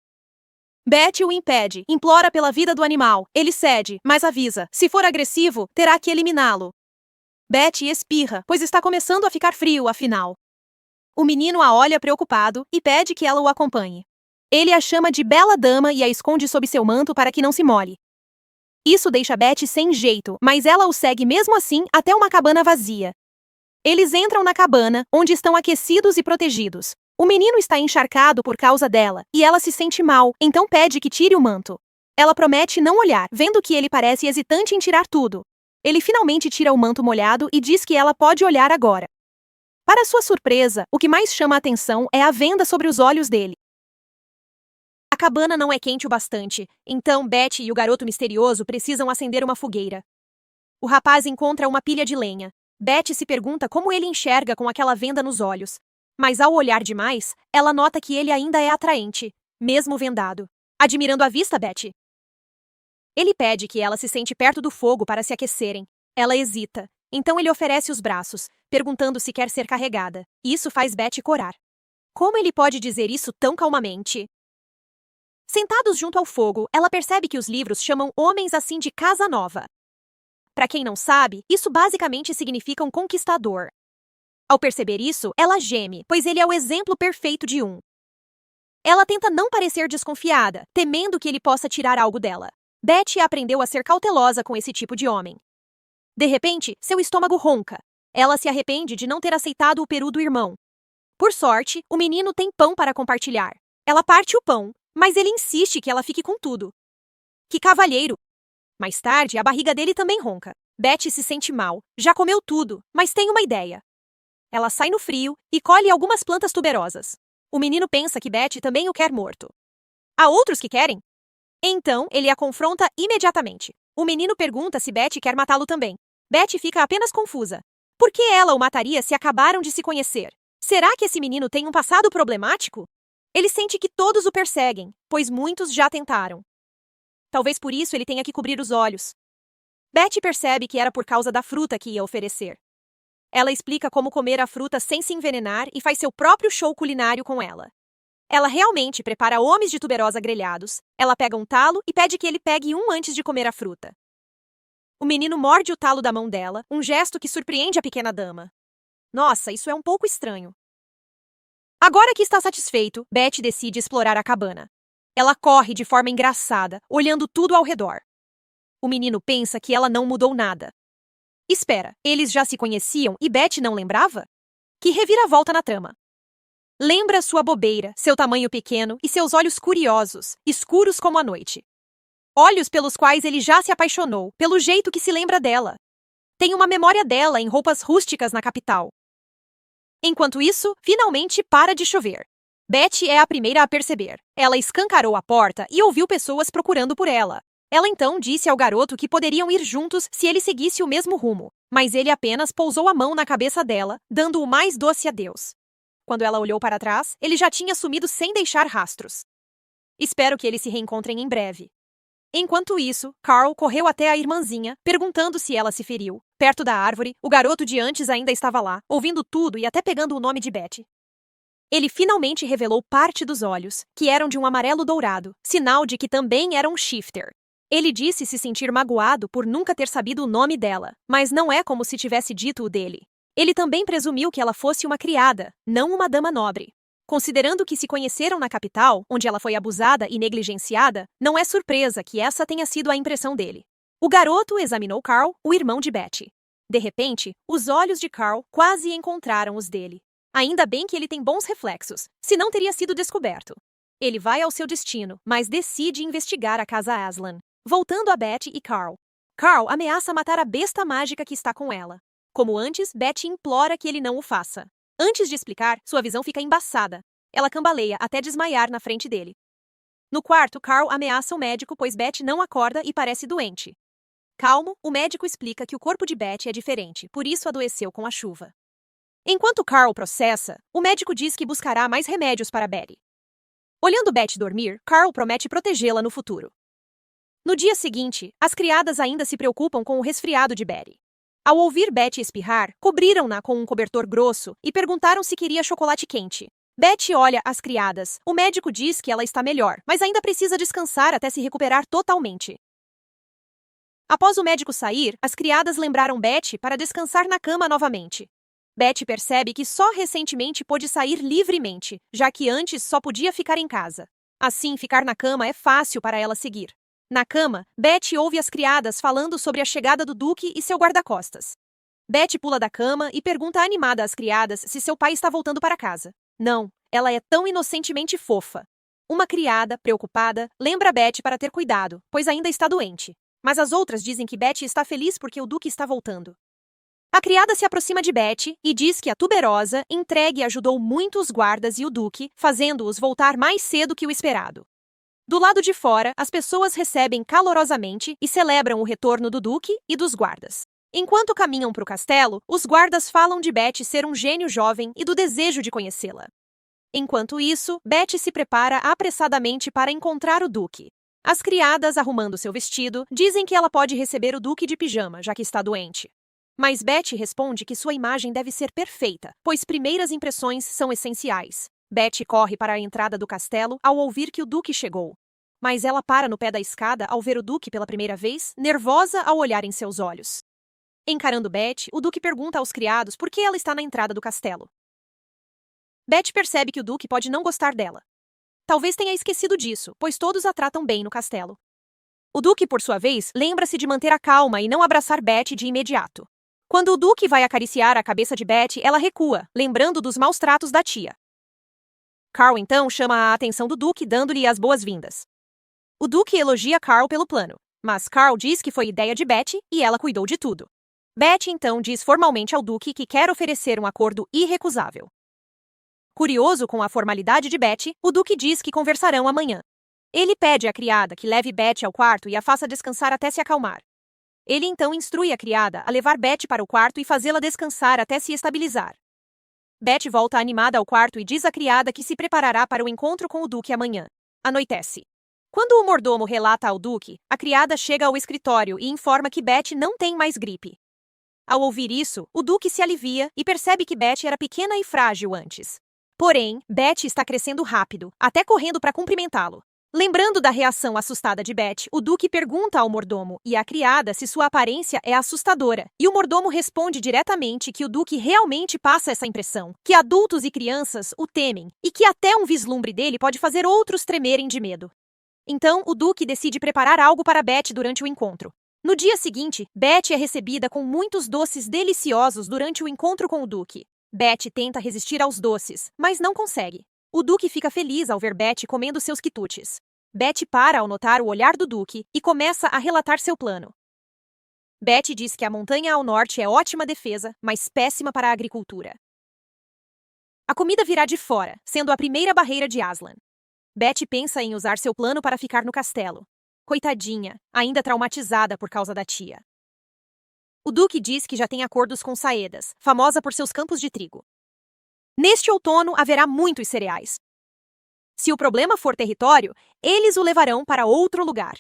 Betty o impede, implora pela vida do animal. Ele cede, mas avisa: se for agressivo, terá que eliminá-lo. Betty espirra, pois está começando a ficar frio, afinal. O menino a olha preocupado e pede que ela o acompanhe. Ele a chama de bela dama e a esconde sob seu manto para que não se molhe. Isso deixa Betty sem jeito, mas ela o segue mesmo assim até uma cabana vazia. Eles entram na cabana, onde estão aquecidos e protegidos. O menino está encharcado por causa dela, e ela se sente mal, então pede que tire o manto. Ela promete não olhar, vendo que ele parece hesitante em tirar tudo. Ele finalmente tira o manto molhado e diz que ela pode olhar agora. Para sua surpresa, o que mais chama a atenção é a venda sobre os olhos dele. A cabana não é quente o bastante, então Betty e o garoto misterioso precisam acender uma fogueira. O rapaz encontra uma pilha de lenha. Betty se pergunta como ele enxerga com aquela venda nos olhos. Mas ao olhar demais, ela nota que ele ainda é atraente, mesmo vendado. Admirando a vista, Betty. Ele pede que ela se sente perto do fogo para se aquecerem. Ela hesita, então ele oferece os braços, perguntando se quer ser carregada. Isso faz Betty corar. Como ele pode dizer isso tão calmamente? Sentados junto ao fogo, ela percebe que os livros chamam homens assim de casa nova. Para quem não sabe, isso basicamente significa um conquistador. Ao perceber isso, ela geme, pois ele é o exemplo perfeito de um. Ela tenta não parecer desconfiada, temendo que ele possa tirar algo dela. Betty aprendeu a ser cautelosa com esse tipo de homem. De repente, seu estômago ronca. Ela se arrepende de não ter aceitado o peru do irmão. Por sorte, o menino tem pão para compartilhar. Ela parte o pão, mas ele insiste que ela fique com tudo. Que cavalheiro! Mais tarde, a barriga dele também ronca. Betty se sente mal. Já comeu tudo, mas tem uma ideia. Ela sai no frio e colhe algumas plantas tuberosas. O menino pensa que Betty também o quer morto. Há outros que querem? Então, ele a confronta imediatamente. O menino pergunta se Betty quer matá-lo também. Betty fica apenas confusa. Por que ela o mataria se acabaram de se conhecer? Será que esse menino tem um passado problemático? Ele sente que todos o perseguem, pois muitos já tentaram. Talvez por isso ele tenha que cobrir os olhos. Betty percebe que era por causa da fruta que ia oferecer. Ela explica como comer a fruta sem se envenenar e faz seu próprio show culinário com ela. Ela realmente prepara homens de tuberosa grelhados. Ela pega um talo e pede que ele pegue um antes de comer a fruta. O menino morde o talo da mão dela, um gesto que surpreende a pequena dama. Nossa, isso é um pouco estranho. Agora que está satisfeito, Betty decide explorar a cabana. Ela corre de forma engraçada, olhando tudo ao redor. O menino pensa que ela não mudou nada. Espera, eles já se conheciam e Betty não lembrava? Que reviravolta na trama. Lembra sua bobeira, seu tamanho pequeno e seus olhos curiosos, escuros como a noite. Olhos pelos quais ele já se apaixonou, pelo jeito que se lembra dela. Tem uma memória dela em roupas rústicas na capital. Enquanto isso, finalmente para de chover. Betty é a primeira a perceber. Ela escancarou a porta e ouviu pessoas procurando por ela. Ela então disse ao garoto que poderiam ir juntos se ele seguisse o mesmo rumo, mas ele apenas pousou a mão na cabeça dela, dando o mais doce adeus. Quando ela olhou para trás, ele já tinha sumido sem deixar rastros. Espero que eles se reencontrem em breve. Enquanto isso, Carl correu até a irmãzinha, perguntando se ela se feriu. Perto da árvore, o garoto de antes ainda estava lá, ouvindo tudo e até pegando o nome de Betty. Ele finalmente revelou parte dos olhos, que eram de um amarelo dourado, sinal de que também era um shifter. Ele disse se sentir magoado por nunca ter sabido o nome dela, mas não é como se tivesse dito o dele. Ele também presumiu que ela fosse uma criada, não uma dama nobre. Considerando que se conheceram na capital, onde ela foi abusada e negligenciada, não é surpresa que essa tenha sido a impressão dele. O garoto examinou Carl, o irmão de Betty. De repente, os olhos de Carl quase encontraram os dele. Ainda bem que ele tem bons reflexos, senão teria sido descoberto. Ele vai ao seu destino, mas decide investigar a casa Aslan. Voltando a Betty e Carl. Carl ameaça matar a besta mágica que está com ela. Como antes, Betty implora que ele não o faça. Antes de explicar, sua visão fica embaçada. Ela cambaleia até desmaiar na frente dele. No quarto, Carl ameaça o médico pois Betty não acorda e parece doente. Calmo, o médico explica que o corpo de Betty é diferente, por isso adoeceu com a chuva. Enquanto Carl processa, o médico diz que buscará mais remédios para Betty. Olhando Betty dormir, Carl promete protegê-la no futuro. No dia seguinte, as criadas ainda se preocupam com o resfriado de Betty. Ao ouvir Betty espirrar, cobriram-na com um cobertor grosso e perguntaram se queria chocolate quente. Betty olha as criadas. O médico diz que ela está melhor, mas ainda precisa descansar até se recuperar totalmente. Após o médico sair, as criadas lembraram Betty para descansar na cama novamente. Betty percebe que só recentemente pôde sair livremente, já que antes só podia ficar em casa. Assim, ficar na cama é fácil para ela seguir. Na cama, Betty ouve as criadas falando sobre a chegada do Duque e seu guarda-costas. Betty pula da cama e pergunta animada às criadas se seu pai está voltando para casa. Não, ela é tão inocentemente fofa. Uma criada, preocupada, lembra Betty para ter cuidado, pois ainda está doente. Mas as outras dizem que Betty está feliz porque o Duque está voltando. A criada se aproxima de Betty e diz que a tuberosa entregue ajudou muito os guardas e o Duque, fazendo-os voltar mais cedo que o esperado. Do lado de fora, as pessoas recebem calorosamente e celebram o retorno do Duque e dos guardas. Enquanto caminham para o castelo, os guardas falam de Betty ser um gênio jovem e do desejo de conhecê-la. Enquanto isso, Betty se prepara apressadamente para encontrar o Duque. As criadas, arrumando seu vestido, dizem que ela pode receber o Duque de pijama, já que está doente. Mas Betty responde que sua imagem deve ser perfeita, pois primeiras impressões são essenciais. Betty corre para a entrada do castelo ao ouvir que o Duque chegou. Mas ela para no pé da escada ao ver o Duque pela primeira vez, nervosa ao olhar em seus olhos. Encarando Betty, o Duque pergunta aos criados por que ela está na entrada do castelo. Betty percebe que o Duque pode não gostar dela. Talvez tenha esquecido disso, pois todos a tratam bem no castelo. O Duque, por sua vez, lembra-se de manter a calma e não abraçar Betty de imediato. Quando o Duque vai acariciar a cabeça de Betty, ela recua, lembrando dos maus tratos da tia. Carl então chama a atenção do Duque, dando-lhe as boas-vindas. O Duque elogia Carl pelo plano, mas Carl diz que foi ideia de Betty e ela cuidou de tudo. Betty então diz formalmente ao Duque que quer oferecer um acordo irrecusável. Curioso com a formalidade de Betty, o Duque diz que conversarão amanhã. Ele pede à criada que leve Betty ao quarto e a faça descansar até se acalmar. Ele então instrui a criada a levar Betty para o quarto e fazê-la descansar até se estabilizar. Betty volta animada ao quarto e diz à criada que se preparará para o encontro com o Duque amanhã. Anoitece. Quando o mordomo relata ao Duque, a criada chega ao escritório e informa que Betty não tem mais gripe. Ao ouvir isso, o Duque se alivia e percebe que Betty era pequena e frágil antes. Porém, Betty está crescendo rápido, até correndo para cumprimentá-lo. Lembrando da reação assustada de Betty, o Duque pergunta ao mordomo e à criada se sua aparência é assustadora, e o mordomo responde diretamente que o Duque realmente passa essa impressão, que adultos e crianças o temem, e que até um vislumbre dele pode fazer outros tremerem de medo. Então, o Duque decide preparar algo para Betty durante o encontro. No dia seguinte, Betty é recebida com muitos doces deliciosos durante o encontro com o Duque. Betty tenta resistir aos doces, mas não consegue. O Duque fica feliz ao ver Betty comendo seus quitutes. Betty para ao notar o olhar do Duque e começa a relatar seu plano. Betty diz que a montanha ao norte é ótima defesa, mas péssima para a agricultura. A comida virá de fora, sendo a primeira barreira de Aslan. Betty pensa em usar seu plano para ficar no castelo. Coitadinha, ainda traumatizada por causa da tia. O Duque diz que já tem acordos com Saedas, famosa por seus campos de trigo. Neste outono haverá muitos cereais. Se o problema for território, eles o levarão para outro lugar.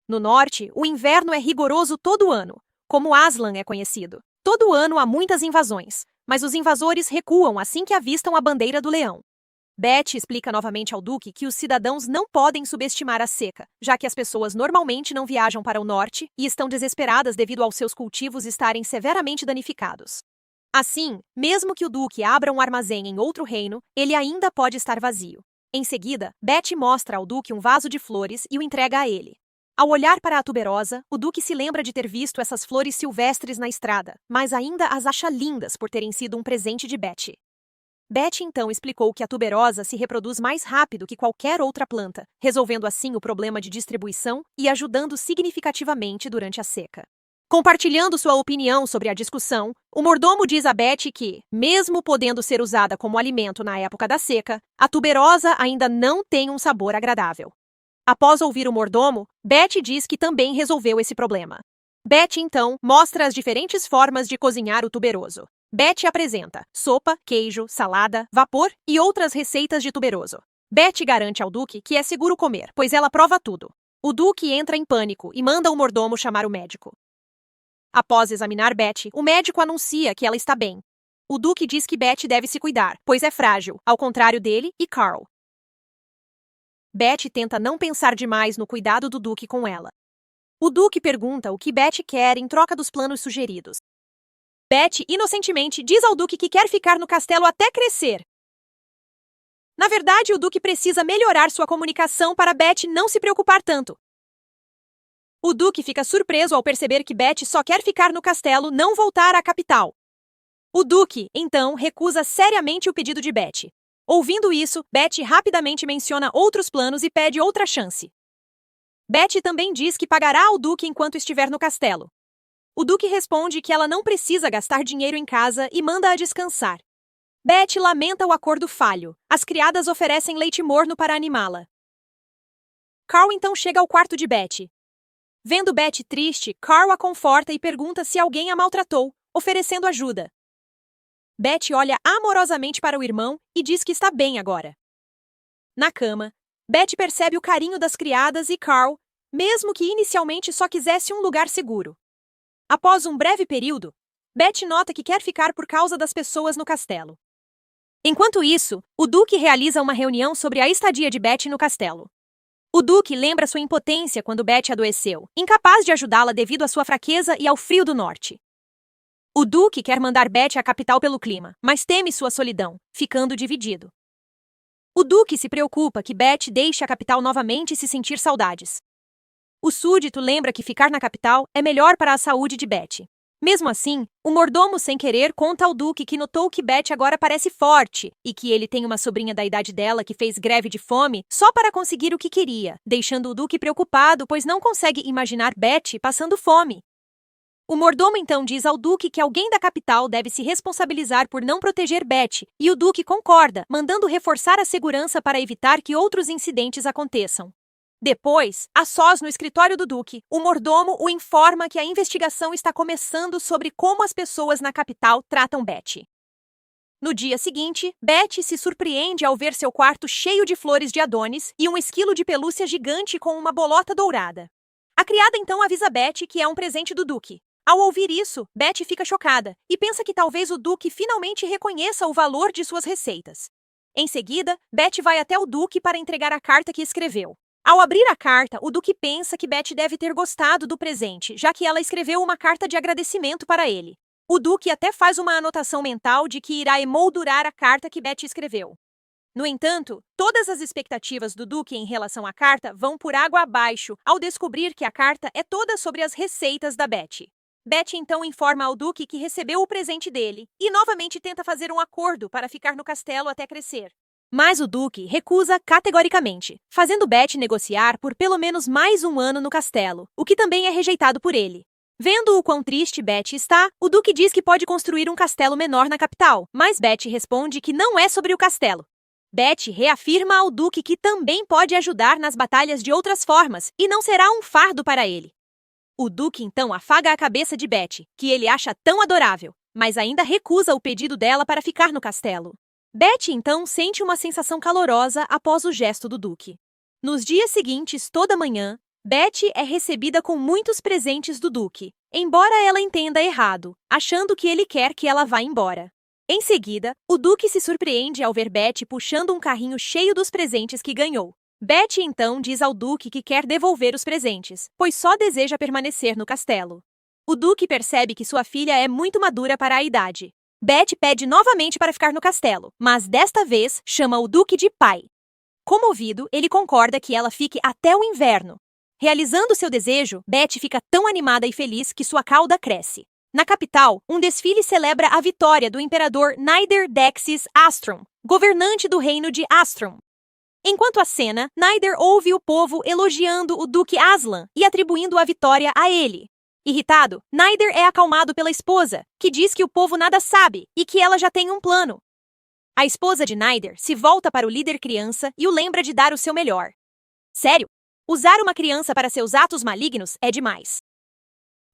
No norte, o inverno é rigoroso todo ano, como Aslan é conhecido. Todo ano há muitas invasões, mas os invasores recuam assim que avistam a bandeira do leão. Betty explica novamente ao Duque que os cidadãos não podem subestimar a seca, já que as pessoas normalmente não viajam para o norte e estão desesperadas devido aos seus cultivos estarem severamente danificados. Assim, mesmo que o Duque abra um armazém em outro reino, ele ainda pode estar vazio. Em seguida, Betty mostra ao Duque um vaso de flores e o entrega a ele. Ao olhar para a tuberosa, o Duque se lembra de ter visto essas flores silvestres na estrada, mas ainda as acha lindas por terem sido um presente de Betty. Betty então explicou que a tuberosa se reproduz mais rápido que qualquer outra planta, resolvendo assim o problema de distribuição e ajudando significativamente durante a seca. Compartilhando sua opinião sobre a discussão, o mordomo diz a Betty que, mesmo podendo ser usada como alimento na época da seca, a tuberosa ainda não tem um sabor agradável. Após ouvir o mordomo, Betty diz que também resolveu esse problema. Betty, então, mostra as diferentes formas de cozinhar o tuberoso. Betty apresenta sopa, queijo, salada, vapor e outras receitas de tuberoso. Betty garante ao Duque que é seguro comer, pois ela prova tudo. O Duque entra em pânico e manda o mordomo chamar o médico. Após examinar Betty, o médico anuncia que ela está bem. O Duque diz que Betty deve se cuidar, pois é frágil, ao contrário dele e Carl. Betty tenta não pensar demais no cuidado do Duque com ela. O Duque pergunta o que Betty quer em troca dos planos sugeridos. Betty, inocentemente, diz ao Duque que quer ficar no castelo até crescer. Na verdade, o Duque precisa melhorar sua comunicação para Betty não se preocupar tanto. O Duque fica surpreso ao perceber que Betty só quer ficar no castelo, não voltar à capital. O Duque, então, recusa seriamente o pedido de Betty. Ouvindo isso, Betty rapidamente menciona outros planos e pede outra chance. Betty também diz que pagará ao Duque enquanto estiver no castelo. O Duque responde que ela não precisa gastar dinheiro em casa e manda-a descansar. Betty lamenta o acordo falho. As criadas oferecem leite morno para animá-la. Carl então chega ao quarto de Betty. Vendo Betty triste, Carl a conforta e pergunta se alguém a maltratou, oferecendo ajuda. Betty olha amorosamente para o irmão e diz que está bem agora. Na cama, Betty percebe o carinho das criadas e Carl, mesmo que inicialmente só quisesse um lugar seguro. Após um breve período, Betty nota que quer ficar por causa das pessoas no castelo. Enquanto isso, o Duque realiza uma reunião sobre a estadia de Betty no castelo. O Duque lembra sua impotência quando Betty adoeceu, incapaz de ajudá-la devido à sua fraqueza e ao frio do norte. O Duque quer mandar Betty à capital pelo clima, mas teme sua solidão, ficando dividido. O Duque se preocupa que Betty deixe a capital novamente e se sentir saudades. O súdito lembra que ficar na capital é melhor para a saúde de Betty. Mesmo assim, o mordomo sem querer conta ao Duque que notou que Betty agora parece forte e que ele tem uma sobrinha da idade dela que fez greve de fome só para conseguir o que queria, deixando o Duque preocupado pois não consegue imaginar Betty passando fome. O mordomo então diz ao Duque que alguém da capital deve se responsabilizar por não proteger Betty, e o Duque concorda, mandando reforçar a segurança para evitar que outros incidentes aconteçam. Depois, a sós no escritório do Duque, o mordomo o informa que a investigação está começando sobre como as pessoas na capital tratam Betty. No dia seguinte, Betty se surpreende ao ver seu quarto cheio de flores de Adonis e um esquilo de pelúcia gigante com uma bolota dourada. A criada então avisa Betty que é um presente do Duque. Ao ouvir isso, Betty fica chocada e pensa que talvez o Duque finalmente reconheça o valor de suas receitas. Em seguida, Betty vai até o Duque para entregar a carta que escreveu. Ao abrir a carta, o Duque pensa que Betty deve ter gostado do presente, já que ela escreveu uma carta de agradecimento para ele. O Duque até faz uma anotação mental de que irá emoldurar a carta que Betty escreveu. No entanto, todas as expectativas do Duque em relação à carta vão por água abaixo ao descobrir que a carta é toda sobre as receitas da Betty. Betty então informa ao Duque que recebeu o presente dele e novamente tenta fazer um acordo para ficar no castelo até crescer. Mas o Duque recusa categoricamente, fazendo Betty negociar por pelo menos mais um ano no castelo, o que também é rejeitado por ele. Vendo o quão triste Betty está, o Duque diz que pode construir um castelo menor na capital, mas Betty responde que não é sobre o castelo. Betty reafirma ao Duque que também pode ajudar nas batalhas de outras formas e não será um fardo para ele. O Duque então afaga a cabeça de Betty, que ele acha tão adorável, mas ainda recusa o pedido dela para ficar no castelo. Betty, então, sente uma sensação calorosa após o gesto do Duque. Nos dias seguintes, toda manhã, Betty é recebida com muitos presentes do Duque, embora ela entenda errado, achando que ele quer que ela vá embora. Em seguida, o Duque se surpreende ao ver Betty puxando um carrinho cheio dos presentes que ganhou. Betty então diz ao Duque que quer devolver os presentes, pois só deseja permanecer no castelo. O Duque percebe que sua filha é muito madura para a idade. Betty pede novamente para ficar no castelo, mas desta vez chama o Duque de pai. Comovido, ele concorda que ela fique até o inverno. Realizando seu desejo, Betty fica tão animada e feliz que sua cauda cresce. Na capital, um desfile celebra a vitória do imperador Nyder Dexys Astrum, governante do reino de Astrum. Enquanto a cena, Nyder ouve o povo elogiando o Duque Aslan e atribuindo a vitória a ele. Irritado, Nyder é acalmado pela esposa, que diz que o povo nada sabe e que ela já tem um plano. A esposa de Nyder se volta para o líder criança e o lembra de dar o seu melhor. Sério, usar uma criança para seus atos malignos é demais.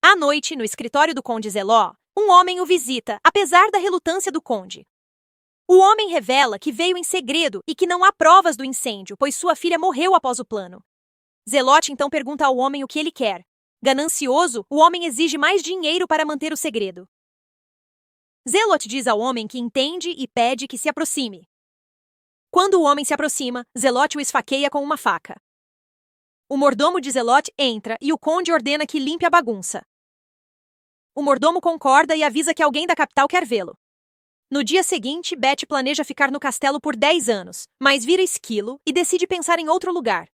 À noite, no escritório do Conde Zeló, um homem o visita, apesar da relutância do conde. O homem revela que veio em segredo e que não há provas do incêndio, pois sua filha morreu após o plano. Zelote então pergunta ao homem o que ele quer. Ganancioso, o homem exige mais dinheiro para manter o segredo. Zelote diz ao homem que entende e pede que se aproxime. Quando o homem se aproxima, Zelote o esfaqueia com uma faca. O mordomo de Zelote entra e o conde ordena que limpe a bagunça. O mordomo concorda e avisa que alguém da capital quer vê-lo. No dia seguinte, Betty planeja ficar no castelo por 10 anos, mas vira esquilo e decide pensar em outro lugar.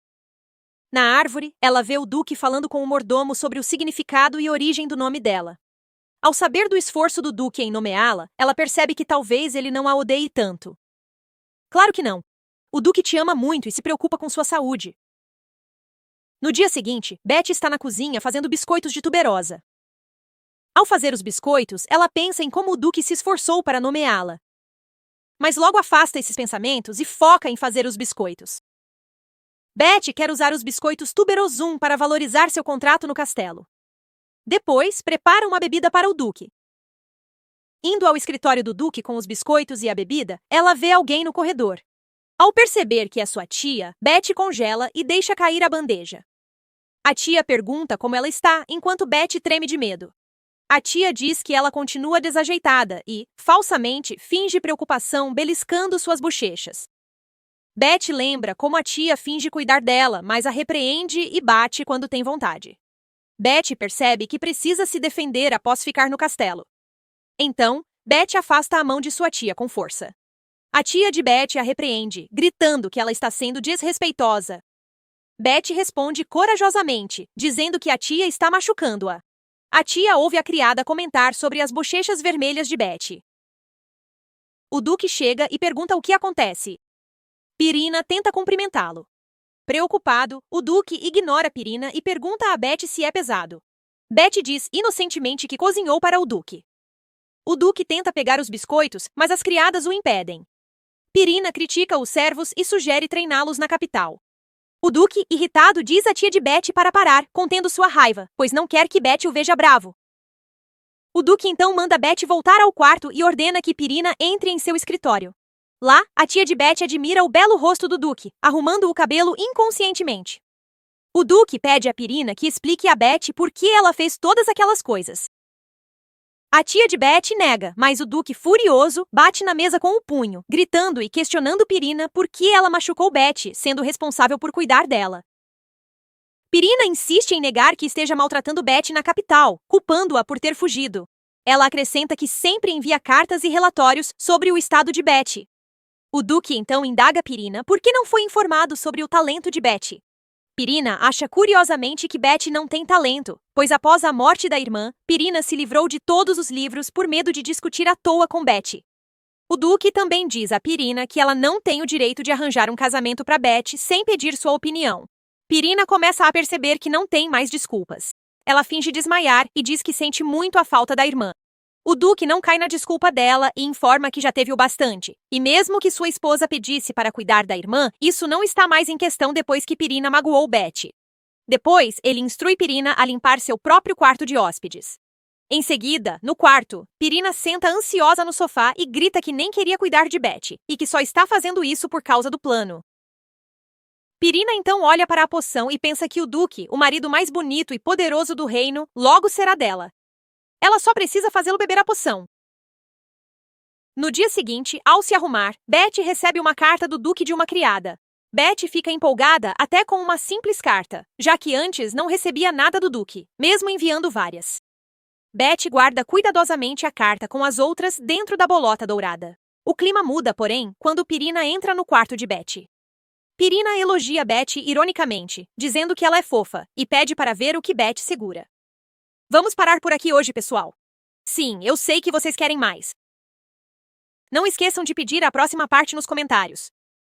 Na árvore, ela vê o Duque falando com o mordomo sobre o significado e origem do nome dela. Ao saber do esforço do Duque em nomeá-la, ela percebe que talvez ele não a odeie tanto. Claro que não. O Duque te ama muito e se preocupa com sua saúde. No dia seguinte, Betty está na cozinha fazendo biscoitos de tuberosa. Ao fazer os biscoitos, ela pensa em como o Duque se esforçou para nomeá-la. Mas logo afasta esses pensamentos e foca em fazer os biscoitos. Betty quer usar os biscoitos Tuberosum para valorizar seu contrato no castelo. Depois, prepara uma bebida para o Duque. Indo ao escritório do Duque com os biscoitos e a bebida, ela vê alguém no corredor. Ao perceber que é sua tia, Betty congela e deixa cair a bandeja. A tia pergunta como ela está, enquanto Betty treme de medo. A tia diz que ela continua desajeitada e, falsamente, finge preocupação beliscando suas bochechas. Betty lembra como a tia finge cuidar dela, mas a repreende e bate quando tem vontade. Betty percebe que precisa se defender após ficar no castelo. Então, Betty afasta a mão de sua tia com força. A tia de Betty a repreende, gritando que ela está sendo desrespeitosa. Betty responde corajosamente, dizendo que a tia está machucando-a. A tia ouve a criada comentar sobre as bochechas vermelhas de Betty. O Duque chega e pergunta o que acontece. Pirina tenta cumprimentá-lo. Preocupado, o Duque ignora Pirina e pergunta a Betty se é pesado. Betty diz inocentemente que cozinhou para o Duque. O Duque tenta pegar os biscoitos, mas as criadas o impedem. Pirina critica os servos e sugere treiná-los na capital. O Duque, irritado, diz à tia de Betty para parar, contendo sua raiva, pois não quer que Betty o veja bravo. O Duque então manda Betty voltar ao quarto e ordena que Pirina entre em seu escritório. Lá, a tia de Betty admira o belo rosto do Duque, arrumando o cabelo inconscientemente. O Duque pede a Pirina que explique a Betty por que ela fez todas aquelas coisas. A tia de Betty nega, mas o Duque, furioso, bate na mesa com o punho, gritando e questionando Pirina por que ela machucou Betty, sendo responsável por cuidar dela. Pirina insiste em negar que esteja maltratando Betty na capital, culpando-a por ter fugido. Ela acrescenta que sempre envia cartas e relatórios sobre o estado de Betty. O Duque então indaga Pirina por que não foi informado sobre o talento de Betty. Pirina acha curiosamente que Betty não tem talento, pois após a morte da irmã, Pirina se livrou de todos os livros por medo de discutir à toa com Betty. O Duque também diz a Pirina que ela não tem o direito de arranjar um casamento para Betty sem pedir sua opinião. Pirina começa a perceber que não tem mais desculpas. Ela finge desmaiar e diz que sente muito a falta da irmã. O Duque não cai na desculpa dela e informa que já teve o bastante. E mesmo que sua esposa pedisse para cuidar da irmã, isso não está mais em questão depois que Pirina magoou Betty. Depois, ele instrui Pirina a limpar seu próprio quarto de hóspedes. Em seguida, no quarto, Pirina senta ansiosa no sofá e grita que nem queria cuidar de Betty, e que só está fazendo isso por causa do plano. Pirina então olha para a poção e pensa que o Duque, o marido mais bonito e poderoso do reino, logo será dela. Ela só precisa fazê-lo beber a poção. No dia seguinte, ao se arrumar, Betty recebe uma carta do Duque de uma criada. Betty fica empolgada até com uma simples carta, já que antes não recebia nada do Duque, mesmo enviando várias. Betty guarda cuidadosamente a carta com as outras dentro da bolota dourada. O clima muda, porém, quando Pirina entra no quarto de Betty. Pirina elogia Betty ironicamente, dizendo que ela é fofa, e pede para ver o que Betty segura. Vamos parar por aqui hoje, pessoal. Sim, eu sei que vocês querem mais. Não esqueçam de pedir a próxima parte nos comentários.